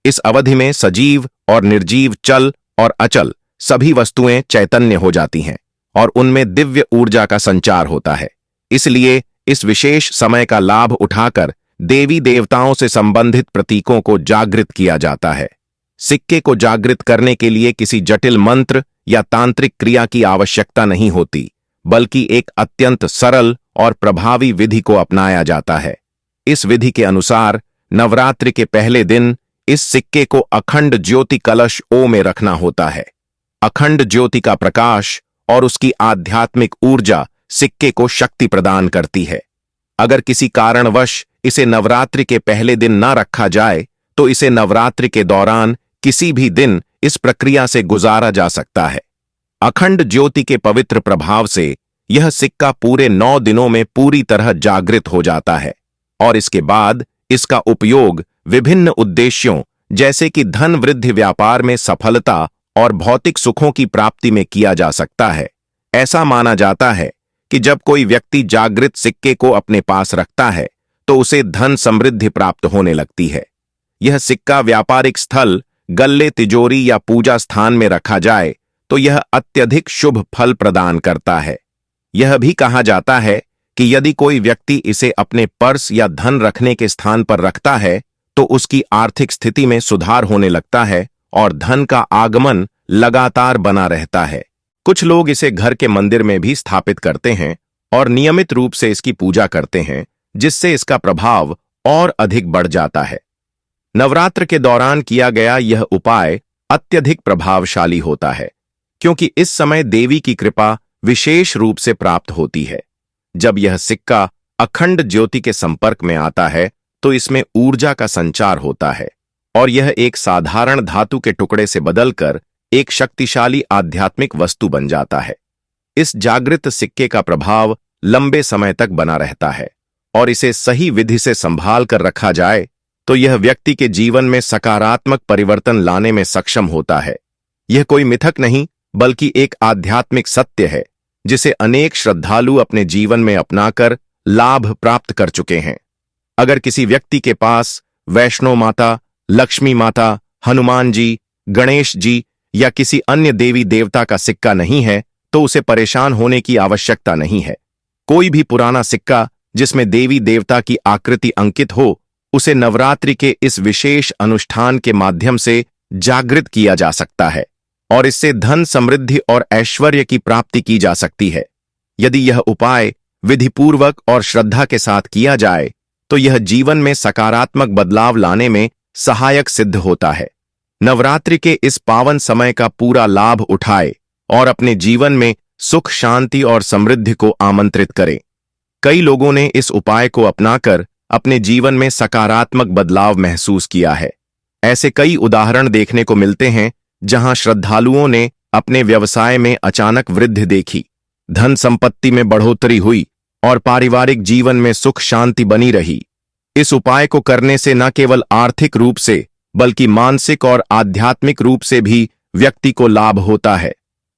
Speaker 1: इस अवधि में सजीव और निर्जीव, चल और अचल सभी वस्तुएं चैतन्य हो जाती हैं और उनमें दिव्य ऊर्जा का संचार होता है। इसलिए इस विशेष समय का लाभ उठाकर देवी देवताओं से संबंधित प्रतीकों को जागृत किया जाता है। सिक्के को जागृत करने के लिए किसी जटिल मंत्र या तांत्रिक क्रिया की आवश्यकता नहीं होती, बल्कि एक अत्यंत सरल और प्रभावी विधि को अपनाया जाता है। इस विधि के अनुसार नवरात्रि के पहले दिन इस सिक्के को अखंड ज्योति कलश ओ में रखना होता है। अखंड ज्योति का प्रकाश और उसकी आध्यात्मिक ऊर्जा सिक्के को शक्ति प्रदान करती है। अगर किसी कारणवश इसे नवरात्रि के पहले दिन न रखा जाए तो इसे नवरात्रि के दौरान किसी भी दिन इस प्रक्रिया से गुजारा जा सकता है। अखंड ज्योति के पवित्र प्रभाव से यह सिक्का पूरे 9 दिनों में पूरी तरह जागृत हो जाता है और इसके बाद इसका उपयोग विभिन्न उद्देश्यों जैसे कि धन वृद्धि, व्यापार में सफलता और भौतिक सुखों की प्राप्ति में किया जा सकता है। ऐसा माना जाता है कि जब कोई व्यक्ति जागृत सिक्के को अपने पास रखता है तो उसे धन समृद्धि प्राप्त होने लगती है। यह सिक्का व्यापारिक स्थल, गल्ले, तिजोरी या पूजा स्थान में रखा जाए तो यह अत्यधिक शुभ फल प्रदान करता है। यह भी कहा जाता है कि यदि कोई व्यक्ति इसे अपने पर्स या धन रखने के स्थान पर रखता है तो उसकी आर्थिक स्थिति में सुधार होने लगता है और धन का आगमन लगातार बना रहता है। कुछ लोग इसे घर के मंदिर में भी स्थापित करते हैं और नियमित रूप से इसकी पूजा करते हैं, जिससे इसका प्रभाव और अधिक बढ़ जाता है। नवरात्र के दौरान किया गया यह उपाय अत्यधिक प्रभावशाली होता है, क्योंकि इस समय देवी की कृपा विशेष रूप से प्राप्त होती है। जब यह सिक्का अखंड ज्योति के संपर्क में आता है तो इसमें ऊर्जा का संचार होता है और यह एक साधारण धातु के टुकड़े से बदलकर एक शक्तिशाली आध्यात्मिक वस्तु बन जाता है। इस जागृत सिक्के का प्रभाव लंबे समय तक बना रहता है और इसे सही विधि से संभाल कर रखा जाए तो यह व्यक्ति के जीवन में सकारात्मक परिवर्तन लाने में सक्षम होता है। यह कोई मिथक नहीं, बल्कि एक आध्यात्मिक सत्य है जिसे अनेक श्रद्धालु अपने जीवन में अपनाकर लाभ प्राप्त कर चुके हैं। अगर किसी व्यक्ति के पास वैष्णो माता, लक्ष्मी माता, हनुमान जी, गणेश जी या किसी अन्य देवी देवता का सिक्का नहीं है तो उसे परेशान होने की आवश्यकता नहीं है। कोई भी पुराना सिक्का जिसमें देवी देवता की आकृति अंकित हो, उसे नवरात्रि के इस विशेष अनुष्ठान के माध्यम से जागृत किया जा सकता है और इससे धन, समृद्धि और ऐश्वर्य की प्राप्ति की जा सकती है। यदि यह उपाय विधिपूर्वक और श्रद्धा के साथ किया जाए तो यह जीवन में सकारात्मक बदलाव लाने में सहायक सिद्ध होता है। नवरात्रि के इस पावन समय का पूरा लाभ उठाए और अपने जीवन में सुख, शांति और समृद्धि को आमंत्रित करें। कई लोगों ने इस उपाय को अपनाकर अपने जीवन में सकारात्मक बदलाव महसूस किया है। ऐसे कई उदाहरण देखने को मिलते हैं जहां श्रद्धालुओं ने अपने व्यवसाय में अचानक वृद्धि देखी, धन संपत्ति में बढ़ोतरी हुई और पारिवारिक जीवन में सुख शांति बनी रही। इस उपाय को करने से न केवल आर्थिक रूप से बल्कि मानसिक और आध्यात्मिक रूप से भी व्यक्ति को लाभ होता है।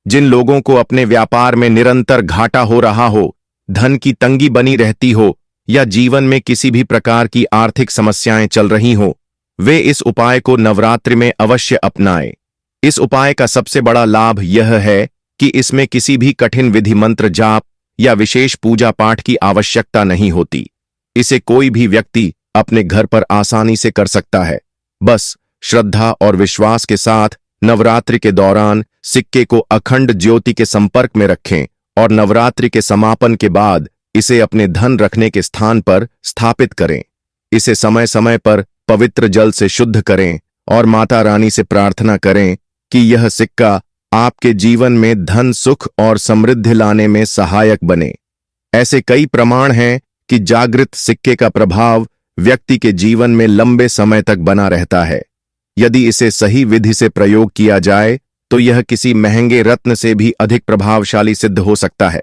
Speaker 1: जिन लोगों को अपने व्यापार में निरंतर घाटा हो रहा हो, धन की तंगी बनी रहती हो या जीवन में किसी भी प्रकार की आर्थिक समस्याएं चल रही हो, वे इस उपाय को नवरात्रि में अवश्य अपनाएं। इस उपाय का सबसे बड़ा लाभ यह है कि इसमें किसी भी कठिन विधि, मंत्र जाप या विशेष पूजा पाठ की आवश्यकता नहीं होती। इसे कोई भी व्यक्ति अपने घर पर आसानी से कर सकता है। बस श्रद्धा और विश्वास के साथ नवरात्रि के दौरान सिक्के को अखंड ज्योति के संपर्क में रखें और नवरात्रि के समापन के बाद इसे अपने धन रखने के स्थान पर स्थापित करें। इसे समय समय पर पवित्र जल से शुद्ध करें और माता रानी से प्रार्थना करें कि यह सिक्का आपके जीवन में धन, सुख और समृद्धि लाने में सहायक बने। ऐसे कई प्रमाण हैं कि जागृत सिक्के का प्रभाव व्यक्ति के जीवन में लंबे समय तक बना रहता है। यदि इसे सही विधि से प्रयोग किया जाए तो यह किसी महंगे रत्न से भी अधिक प्रभावशाली सिद्ध हो सकता है।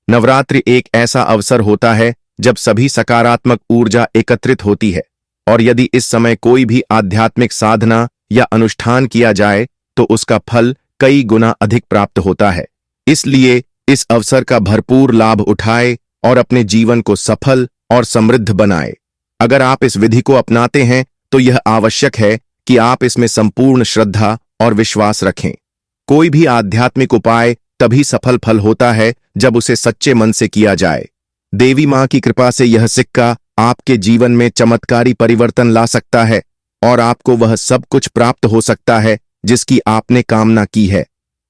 Speaker 1: नवरात्रि एक ऐसा अवसर होता है जब सभी सकारात्मक ऊर्जा एकत्रित होती है और यदि इस समय कोई भी आध्यात्मिक साधना या अनुष्ठान किया जाए तो उसका फल कई गुना अधिक प्राप्त होता है। इसलिए इस अवसर का भरपूर लाभ उठाए और अपने जीवन को सफल और समृद्ध बनाए। अगर आप इस विधि को अपनाते हैं तो यह आवश्यक है कि आप इसमें संपूर्ण श्रद्धा और विश्वास रखें। कोई भी आध्यात्मिक उपाय तभी सफल फल होता है जब उसे सच्चे मन से किया जाए। देवी मां की कृपा से यह सिक्का आपके जीवन में चमत्कारी परिवर्तन ला सकता है और आपको वह सब कुछ प्राप्त हो सकता है जिसकी आपने कामना की है।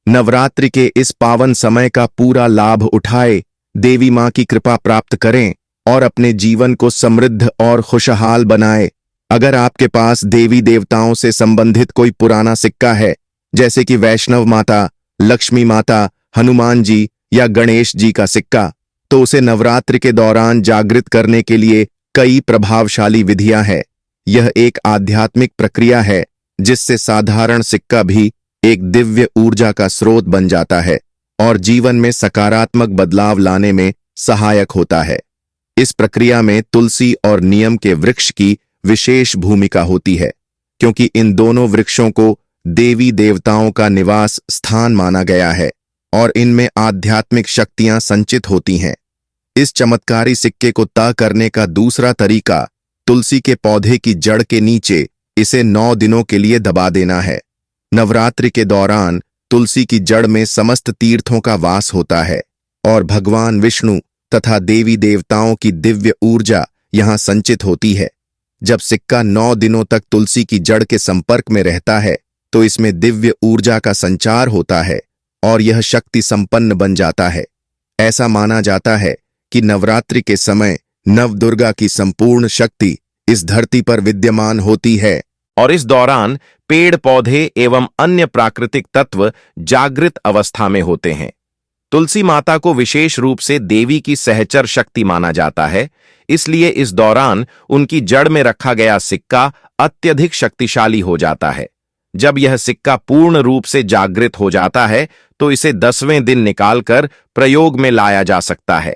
Speaker 1: नवरात्रि के इस पावन समय का पूरा लाभ उठाए, देवी मां की कृपा प्राप्त करें और अपने जीवन को समृद्ध और खुशहाल बनाए। अगर आपके पास देवी देवताओं से संबंधित कोई पुराना सिक्का है, जैसे कि वैष्णव माता, लक्ष्मी माता, हनुमान जी या गणेश जी का सिक्का, तो उसे नवरात्रि के दौरान जागृत करने के लिए कई प्रभावशाली विधियां हैं। यह एक आध्यात्मिक प्रक्रिया है जिससे साधारण सिक्का भी एक दिव्य ऊर्जा का स्रोत बन जाता है और जीवन में सकारात्मक बदलाव लाने में सहायक होता है। इस प्रक्रिया में तुलसी और नीम के वृक्ष की विशेष भूमिका होती है, क्योंकि इन दोनों वृक्षों को देवी देवताओं का निवास स्थान माना गया है और इनमें आध्यात्मिक शक्तियां संचित होती हैं। इस चमत्कारी सिक्के को तय करने का दूसरा तरीका तुलसी के पौधे की जड़ के नीचे इसे 9 दिनों के लिए दबा देना है। नवरात्रि के दौरान तुलसी की जड़ में समस्त तीर्थों का वास होता है और भगवान विष्णु तथा देवी देवताओं की दिव्य ऊर्जा यहां संचित होती है। जब सिक्का 9 दिनों तक तुलसी की जड़ के संपर्क में रहता है तो इसमें दिव्य ऊर्जा का संचार होता है और यह शक्ति संपन्न बन जाता है। ऐसा माना जाता है कि नवरात्रि के समय नवदुर्गा की संपूर्ण शक्ति इस धरती पर विद्यमान होती है और इस दौरान पेड़ पौधे एवं अन्य प्राकृतिक तत्व जागृत अवस्था में होते हैं। तुलसी माता को विशेष रूप से देवी की सहचर शक्ति माना जाता है, इसलिए इस दौरान उनकी जड़ में रखा गया सिक्का अत्यधिक शक्तिशाली हो जाता है। जब यह सिक्का पूर्ण रूप से जागृत हो जाता है तो इसे 10वें दिन निकालकर प्रयोग में लाया जा सकता है।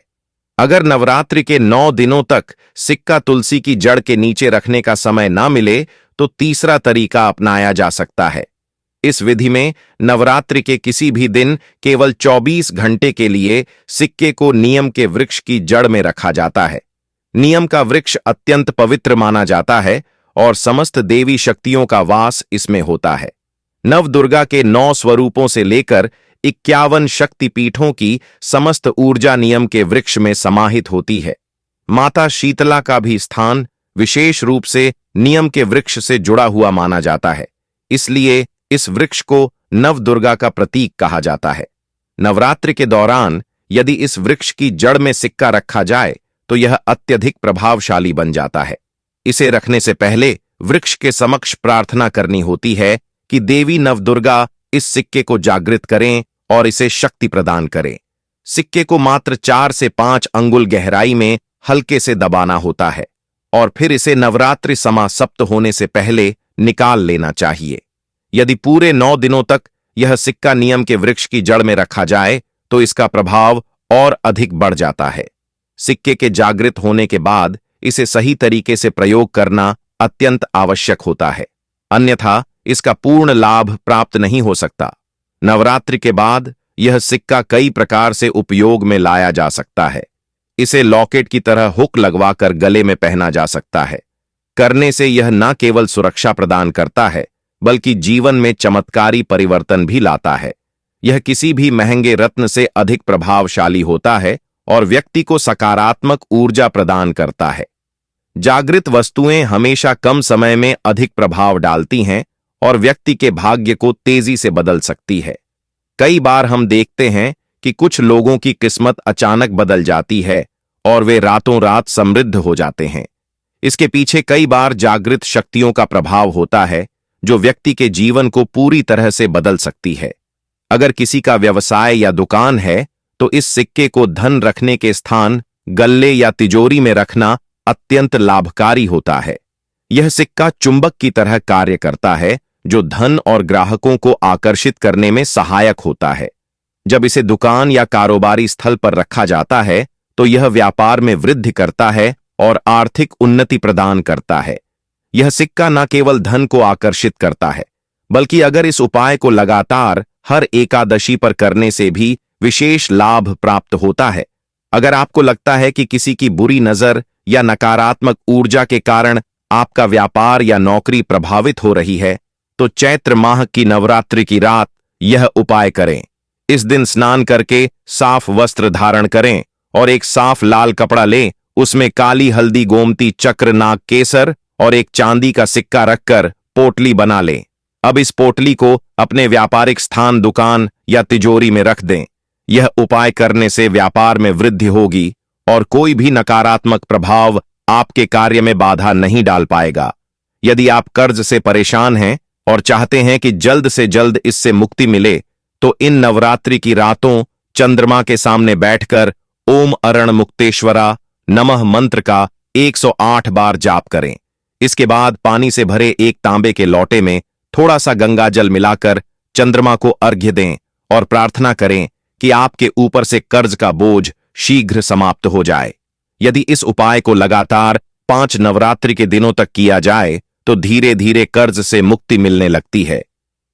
Speaker 1: अगर नवरात्रि के 9 दिनों तक सिक्का तुलसी की जड़ के नीचे रखने का समय ना मिले तो तीसरा तरीका अपनाया जा सकता है। इस विधि में नवरात्रि के किसी भी दिन केवल 24 घंटे के लिए सिक्के को नियम के वृक्ष की जड़ में रखा जाता है। नियम का वृक्ष अत्यंत पवित्र माना जाता है और समस्त देवी शक्तियों का वास इसमें होता है। नवदुर्गा के 9 स्वरूपों से लेकर 51 शक्तिपीठों की समस्त ऊर्जा नियम के वृक्ष में समाहित होती है। माता शीतला का भी स्थान विशेष रूप से नियम के वृक्ष से जुड़ा हुआ माना जाता है, इसलिए इस वृक्ष को नवदुर्गा का प्रतीक कहा जाता है। नवरात्रि के दौरान यदि इस वृक्ष की जड़ में सिक्का रखा जाए तो यह अत्यधिक प्रभावशाली बन जाता है। इसे रखने से पहले वृक्ष के समक्ष प्रार्थना करनी होती है कि देवी नवदुर्गा इस सिक्के को जागृत करें और इसे शक्ति प्रदान करें। सिक्के को मात्र 4 से 5 अंगुल गहराई में हल्के से दबाना होता है और फिर इसे नवरात्रि समाप्त होने से पहले निकाल लेना चाहिए। यदि पूरे 9 दिनों तक यह सिक्का नियम के वृक्ष की जड़ में रखा जाए तो इसका प्रभाव और अधिक बढ़ जाता है। सिक्के के जागृत होने के बाद इसे सही तरीके से प्रयोग करना अत्यंत आवश्यक होता है, अन्यथा इसका पूर्ण लाभ प्राप्त नहीं हो सकता। नवरात्रि के बाद यह सिक्का कई प्रकार से उपयोग में लाया जा सकता है। इसे लॉकेट की तरह हुक लगवाकर गले में पहना जा सकता है। करने से यह न केवल सुरक्षा प्रदान करता है बल्कि जीवन में चमत्कारी परिवर्तन भी लाता है। यह किसी भी महंगे रत्न से अधिक प्रभावशाली होता है और व्यक्ति को सकारात्मक ऊर्जा प्रदान करता है। जागृत वस्तुएं हमेशा कम समय में अधिक प्रभाव डालती हैं और व्यक्ति के भाग्य को तेजी से बदल सकती है। कई बार हम देखते हैं कि कुछ लोगों की किस्मत अचानक बदल जाती है और वे रातों रात समृद्ध हो जाते हैं। इसके पीछे कई बार जागृत शक्तियों का प्रभाव होता है जो व्यक्ति के जीवन को पूरी तरह से बदल सकती है। अगर किसी का व्यवसाय या दुकान है तो इस सिक्के को धन रखने के स्थान गल्ले या तिजोरी में रखना अत्यंत लाभकारी होता है। यह सिक्का चुंबक की तरह कार्य करता है जो धन और ग्राहकों को आकर्षित करने में सहायक होता है। जब इसे दुकान या कारोबारी स्थल पर रखा जाता है तो यह व्यापार में वृद्धि करता है और आर्थिक उन्नति प्रदान करता है। यह सिक्का न केवल धन को आकर्षित करता है बल्कि अगर इस उपाय को लगातार हर एकादशी पर करने से भी विशेष लाभ प्राप्त होता है। अगर आपको लगता है कि किसी की बुरी नजर या नकारात्मक ऊर्जा के कारण आपका व्यापार या नौकरी प्रभावित हो रही है तो चैत्र माह की नवरात्रि की रात यह उपाय करें। इस दिन स्नान करके साफ वस्त्र धारण करें और एक साफ लाल कपड़ा लें, उसमें काली हल्दी गोमती चक्र नाग केसर और एक चांदी का सिक्का रखकर पोटली बना लें। अब इस पोटली को अपने व्यापारिक स्थान दुकान या तिजोरी में रख दें। यह उपाय करने से व्यापार में वृद्धि होगी और कोई भी नकारात्मक प्रभाव आपके कार्य में बाधा नहीं डाल पाएगा। यदि आप कर्ज से परेशान हैं और चाहते हैं कि जल्द से जल्द इससे मुक्ति मिले तो इन नवरात्रि की रातों चंद्रमा के सामने बैठकर ओम अरण मुक्तेश्वरा नमः मंत्र का 108 बार जाप करें। इसके बाद पानी से भरे एक तांबे के लोटे में थोड़ा सा गंगा जल मिलाकर चंद्रमा को अर्घ्य दें और प्रार्थना करें कि आपके ऊपर से कर्ज का बोझ शीघ्र समाप्त हो जाए। यदि इस उपाय को लगातार 5 नवरात्रि के दिनों तक किया जाए तो धीरे धीरे कर्ज से मुक्ति मिलने लगती है।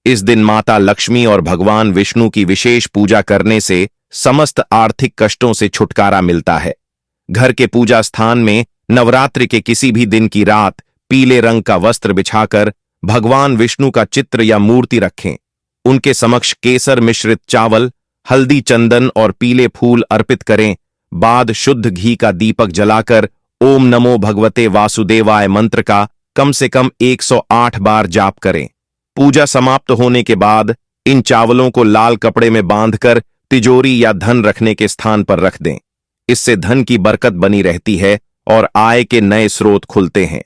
Speaker 1: इस दिन माता लक्ष्मी और भगवान विष्णु की विशेष पूजा करने से समस्त आर्थिक कष्टों से छुटकारा मिलता है। घर के पूजा स्थान में नवरात्रि के किसी भी दिन की रात पीले रंग का वस्त्र बिछाकर भगवान विष्णु का चित्र या मूर्ति रखें। उनके समक्ष केसर मिश्रित चावल, हल्दी, चंदन और पीले फूल अर्पित करें। बाद शुद्ध घी का दीपक जलाकर ओम नमो भगवते वासुदेवाय मंत्र का कम से कम 108 बार जाप करें। पूजा समाप्त होने के बाद इन चावलों को लाल कपड़े में बांधकर तिजोरी या धन रखने के स्थान पर रख दें। इससे धन की बरकत बनी रहती है और आय के नए स्रोत खुलते हैं।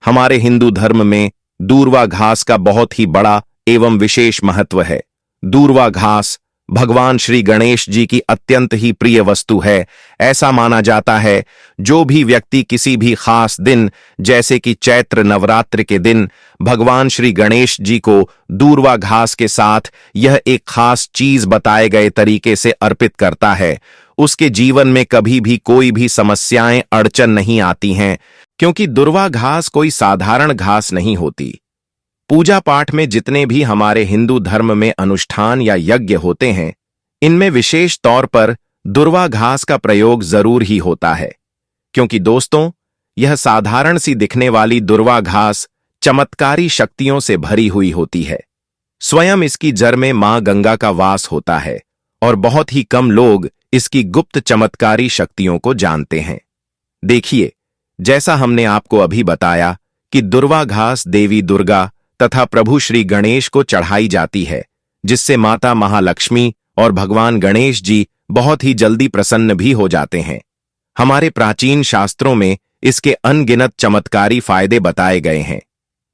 Speaker 1: हमारे हिंदू धर्म में दूर्वा घास का बहुत ही बड़ा एवं विशेष महत्व है। दूर्वा घास भगवान श्री गणेश जी की अत्यंत ही प्रिय वस्तु है। ऐसा माना जाता है जो भी व्यक्ति किसी भी खास दिन जैसे कि चैत्र नवरात्र के दिन भगवान श्री गणेश जी को दूर्वा घास के साथ यह एक खास चीज बताए गए तरीके से अर्पित करता है, उसके जीवन में कभी भी कोई भी समस्याएं अड़चन नहीं आती हैं, क्योंकि दूर्वा घास कोई साधारण घास नहीं होती। पूजा पाठ में जितने भी हमारे हिंदू धर्म में अनुष्ठान या यज्ञ होते हैं, इनमें विशेष तौर पर दूर्वा घास का प्रयोग जरूर ही होता है, क्योंकि दोस्तों यह साधारण सी दिखने वाली दूर्वा घास चमत्कारी शक्तियों से भरी हुई होती है। स्वयं इसकी जड़ में मां गंगा का वास होता है और बहुत ही कम लोग इसकी गुप्त चमत्कारी शक्तियों को जानते हैं। देखिए, जैसा हमने आपको अभी बताया कि दूर्वा घास देवी दुर्गा तथा प्रभु श्री गणेश को चढ़ाई जाती है, जिससे माता महालक्ष्मी और भगवान गणेश जी बहुत ही जल्दी प्रसन्न भी हो जाते हैं। हमारे प्राचीन शास्त्रों में इसके अनगिनत चमत्कारी फायदे बताए गए हैं,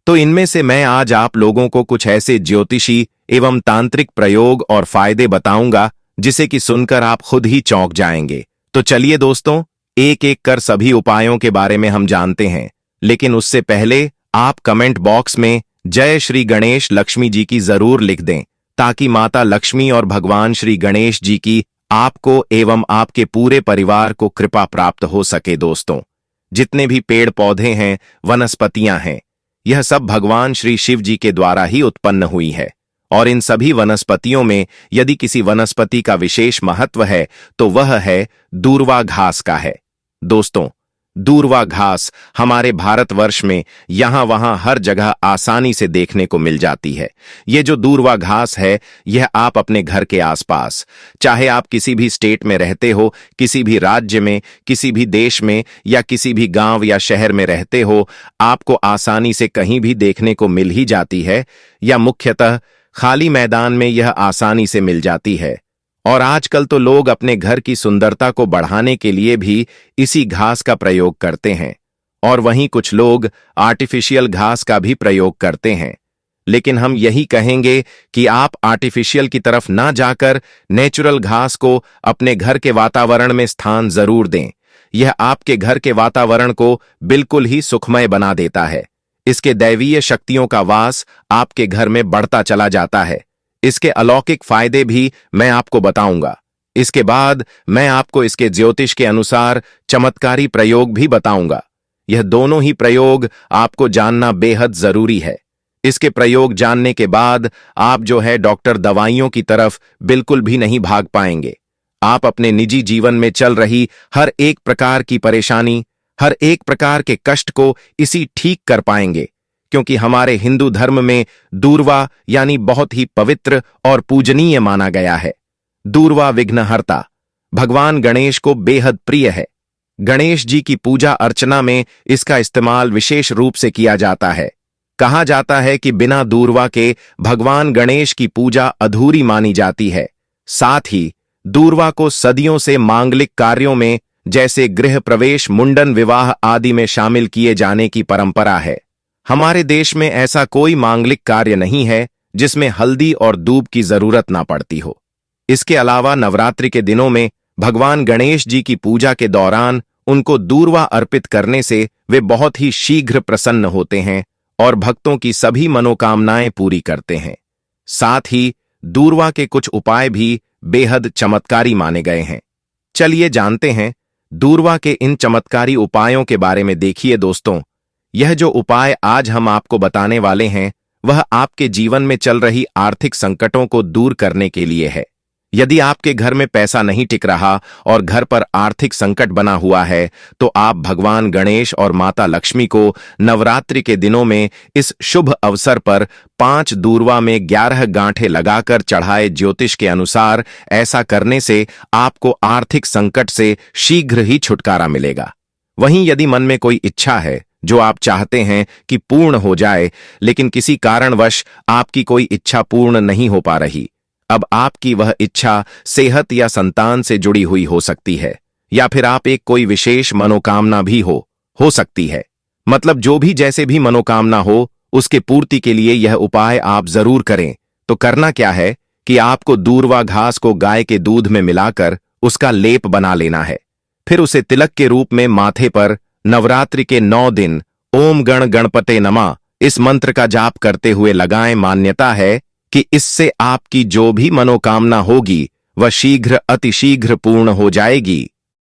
Speaker 1: तो इनमें से मैं आज आप लोगों को कुछ ऐसे ज्योतिषी एवं तांत्रिक प्रयोग और फायदे बताऊंगा जिसे कि सुनकर आप खुद ही चौंक जाएंगे। तो चलिए दोस्तों, एक एक कर सभी उपायों के बारे में हम जानते हैं, लेकिन उससे पहले आप कमेंट बॉक्स में जय श्री गणेश लक्ष्मी जी की जरूर लिख दें, ताकि माता लक्ष्मी और भगवान श्री गणेश जी की आपको एवं आपके पूरे परिवार को कृपा प्राप्त हो सके। दोस्तों, जितने भी पेड़ पौधे हैं, वनस्पतियां हैं, यह सब भगवान श्री शिव जी के द्वारा ही उत्पन्न हुई है, और इन सभी वनस्पतियों में यदि किसी वनस्पति का विशेष महत्व है तो वह है दूर्वा घास का है। दोस्तों, दूर्वा घास हमारे भारतवर्ष में यहां वहां हर जगह आसानी से देखने को मिल जाती है। ये जो दूर्वा घास है, यह आप अपने घर के आसपास, चाहे आप किसी भी स्टेट में रहते हो, किसी भी राज्य में, किसी भी देश में या किसी भी गांव या शहर में रहते हो, आपको आसानी से कहीं भी देखने को मिल ही जाती है, या मुख्यतः खाली मैदान में यह आसानी से मिल जाती है। और आजकल तो लोग अपने घर की सुंदरता को बढ़ाने के लिए भी इसी घास का प्रयोग करते हैं, और वहीं कुछ लोग आर्टिफिशियल घास का भी प्रयोग करते हैं। लेकिन हम यही कहेंगे कि आप आर्टिफिशियल की तरफ ना जाकर नेचुरल घास को अपने घर के वातावरण में स्थान जरूर दें। यह आपके घर के वातावरण को बिल्कुल ही सुखमय बना देता है। इसके दैवीय शक्तियों का वास आपके घर में बढ़ता चला जाता है। इसके अलौकिक फायदे भी मैं आपको बताऊंगा। इसके बाद मैं आपको इसके ज्योतिष के अनुसार चमत्कारी प्रयोग भी बताऊंगा। यह दोनों ही प्रयोग आपको जानना बेहद जरूरी है। इसके प्रयोग जानने के बाद आप जो है डॉक्टर दवाइयों की तरफ बिल्कुल भी नहीं भाग पाएंगे। आप अपने निजी जीवन में चल रही हर एक प्रकार की परेशानी, हर एक प्रकार के कष्ट को इसी ठीक कर पाएंगे, क्योंकि हमारे हिंदू धर्म में दूर्वा यानी बहुत ही पवित्र और पूजनीय माना गया है। दूर्वा विघ्नहर्ता भगवान गणेश को बेहद प्रिय है। गणेश जी की पूजा अर्चना में इसका इस्तेमाल विशेष रूप से किया जाता है। कहा जाता है कि बिना दूर्वा के भगवान गणेश की पूजा अधूरी मानी जाती है। साथ ही दूर्वा को सदियों से मांगलिक कार्यों में जैसे गृह प्रवेश, मुंडन, विवाह आदि में शामिल किए जाने की परंपरा है। हमारे देश में ऐसा कोई मांगलिक कार्य नहीं है जिसमें हल्दी और दूब की जरूरत ना पड़ती हो। इसके अलावा नवरात्रि के दिनों में भगवान गणेश जी की पूजा के दौरान उनको दूर्वा अर्पित करने से वे बहुत ही शीघ्र प्रसन्न होते हैं और भक्तों की सभी मनोकामनाएं पूरी करते हैं। साथ ही दूर्वा के कुछ उपाय भी बेहद चमत्कारी माने गए हैं। चलिए जानते हैं दूर्वा के इन चमत्कारी उपायों के बारे में। देखिए दोस्तों, यह जो उपाय आज हम आपको बताने वाले हैं वह आपके जीवन में चल रही आर्थिक संकटों को दूर करने के लिए है। यदि आपके घर में पैसा नहीं टिक रहा और घर पर आर्थिक संकट बना हुआ है, तो आप भगवान गणेश और माता लक्ष्मी को नवरात्रि के दिनों में इस शुभ अवसर पर 5 दूर्वा में 11 गांठें लगाकर चढ़ाए। ज्योतिष के अनुसार ऐसा करने से आपको आर्थिक संकट से शीघ्र ही छुटकारा मिलेगा। वहीं यदि मन में कोई इच्छा है जो आप चाहते हैं कि पूर्ण हो जाए, लेकिन किसी कारणवश आपकी कोई इच्छा पूर्ण नहीं हो पा रही, अब आपकी वह इच्छा सेहत या संतान से जुड़ी हुई हो सकती है, या फिर आप एक कोई विशेष मनोकामना भी हो सकती है। मतलब जो भी जैसे भी मनोकामना हो, उसके पूर्ति के लिए यह उपाय आप जरूर करें। तो करना क्या है कि आपको दूर्वा घास को गाय के दूध में मिलाकर उसका लेप बना लेना है। फिर उसे तिलक के रूप में माथे पर नवरात्रि के 9 दिन ओम गण गणपते नमः इस मंत्र का जाप करते हुए लगाएं। मान्यता है कि इससे आपकी जो भी मनोकामना होगी वह शीघ्र अतिशीघ्र पूर्ण हो जाएगी।